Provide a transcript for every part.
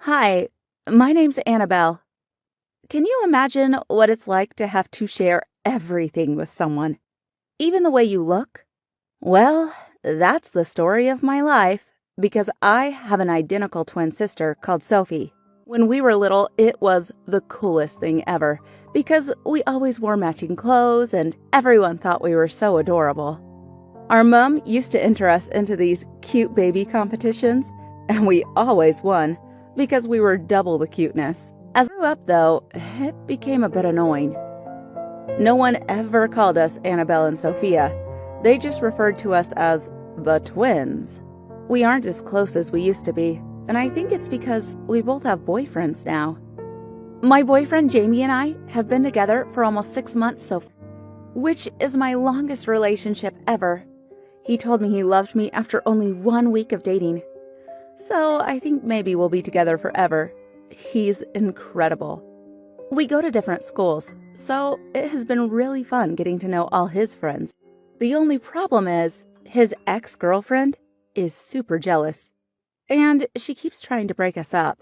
Hi, my name's Annabelle. Can you imagine what it's like to have to share everything with someone? Even the way you look? Well, that's the story of my life because I have an identical twin sister called Sophie. When we were little, it was the coolest thing ever because we always wore matching clothes and everyone thought we were so adorable. Our mom used to enter us into these cute baby competitions, and we always won because we were double the cuteness. As I grew up, though, it became a bit annoying. No one ever called us Annabelle and Sophia. They just referred to us as the twins. We aren't as close as we used to be, and I think it's because we both have boyfriends now. My boyfriend Jamie and I have been together for almost 6 months so far, which is my longest relationship ever. He told me he loved me after only 1 week of dating. So I think maybe we'll be together forever. He's incredible. We go to different schools, so it has been really fun getting to know all his friends. The only problem is his ex-girlfriend is super jealous, and she keeps trying to break us up.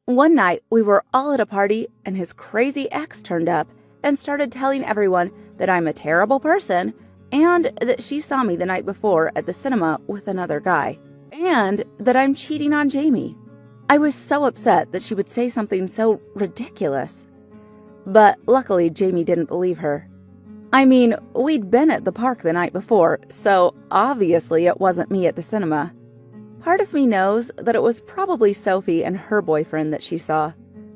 One night, we were all at a party, and his crazy ex turned up and started telling everyone that I'm a terrible person and that she saw me the night before at the cinema with another guy, and that I'm cheating on Jamie. I was so upset that she would say something so ridiculous. But luckily, Jamie didn't believe her. I mean, we'd been at the park the night before, so obviously it wasn't me at the cinema. Part of me knows that it was probably Sophie and her boyfriend that she saw,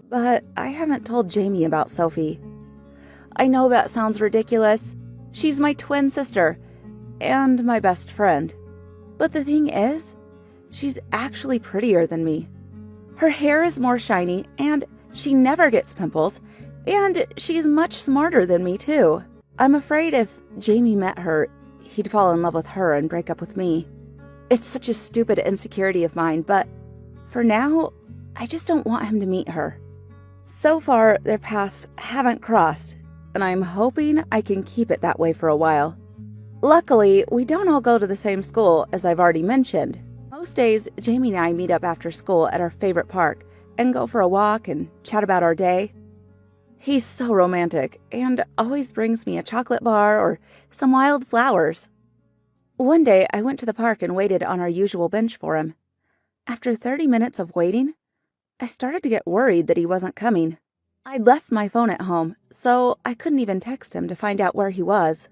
but I haven't told Jamie about Sophie. I know that sounds ridiculous. She's my twin sister and my best friend. But the thing is, she's actually prettier than me. Her hair is more shiny, and she never gets pimples, and she's much smarter than me, too. I'm afraid if Jamie met her, he'd fall in love with her and break up with me. It's such a stupid insecurity of mine, but for now, I just don't want him to meet her. So far, their paths haven't crossed, and I'm hoping I can keep it that way for a while. Luckily, we don't all go to the same school, as I've already mentioned. Most days, Jamie and I meet up after school at our favorite park and go for a walk and chat about our day. He's so romantic and always brings me a chocolate bar or some wild flowers. One day, I went to the park and waited on our usual bench for him. After 30 minutes of waiting, I started to get worried that he wasn't coming. I'd left my phone at home, so I couldn't even text him to find out where he was.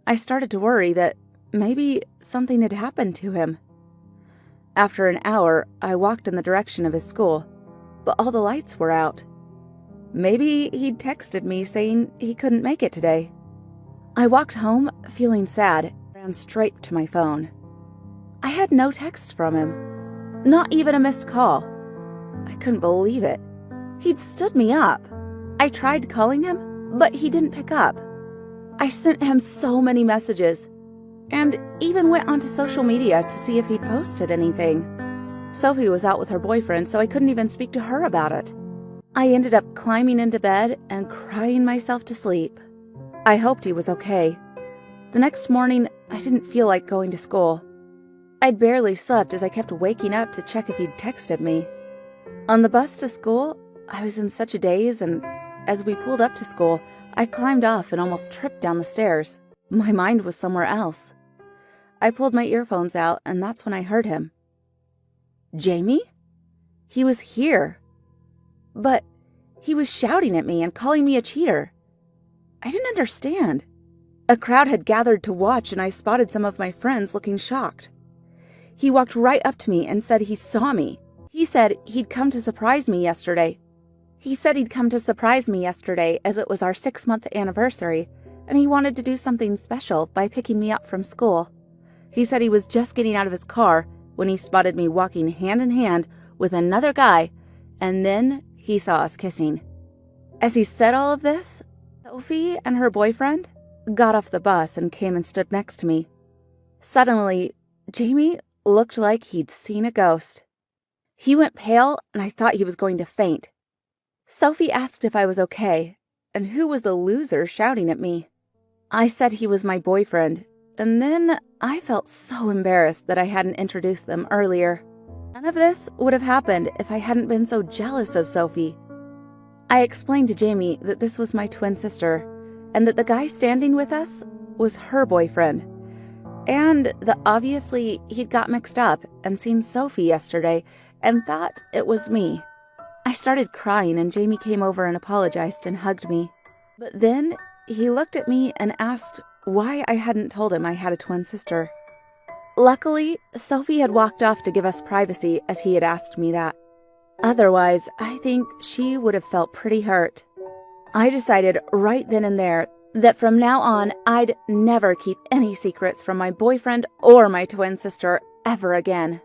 I started to worry that maybe something had happened to him. After an hour, I walked in the direction of his school, but all the lights were out. Maybe he'd texted me saying he couldn't make it today. I walked home feeling sad and ran straight to my phone. I had no text from him, not even a missed call. I couldn't believe it. He'd stood me up. I tried calling him, but he didn't pick up. I sent him so many messages, and even went onto social media to see if he'd posted anything. Sophie was out with her boyfriend, so I couldn't even speak to her about it. I ended up climbing into bed and crying myself to sleep. I hoped he was okay. The next morning, I didn't feel like going to school. I'd barely slept as I kept waking up to check if he'd texted me. On the bus to school, I was in such a daze, and as we pulled up to school, I climbed off and almost tripped down the stairs. My mind was somewhere else. I pulled my earphones out, and that's when I heard him. Jamie? He was here. But he was shouting at me and calling me a cheater. I didn't understand. A crowd had gathered to watch, and I spotted some of my friends looking shocked. He walked right up to me and said he saw me. He said he'd come to surprise me yesterday. As it was our 6-month anniversary, and he wanted to do something special by picking me up from school. He said he was just getting out of his car when he spotted me walking hand in hand with another guy, and then he saw us kissing. As he said all of this, Sophie and her boyfriend got off the bus and came and stood next to me. Suddenly, Jamie looked like he'd seen a ghost. He went pale, and I thought he was going to faint. Sophie asked if I was okay, and who was the loser shouting at me. I said he was my boyfriend, and then I felt so embarrassed that I hadn't introduced them earlier. None of this would have happened if I hadn't been so jealous of Sophie. I explained to Jamie that this was my twin sister, and that the guy standing with us was her boyfriend, and that obviously he'd got mixed up and seen Sophie yesterday and thought it was me. I started crying, and Jamie came over and apologized and hugged me. But then he looked at me and asked why I hadn't told him I had a twin sister. Luckily, Sophie had walked off to give us privacy as he had asked me that. Otherwise, I think she would have felt pretty hurt. I decided right then and there that from now on, I'd never keep any secrets from my boyfriend or my twin sister ever again.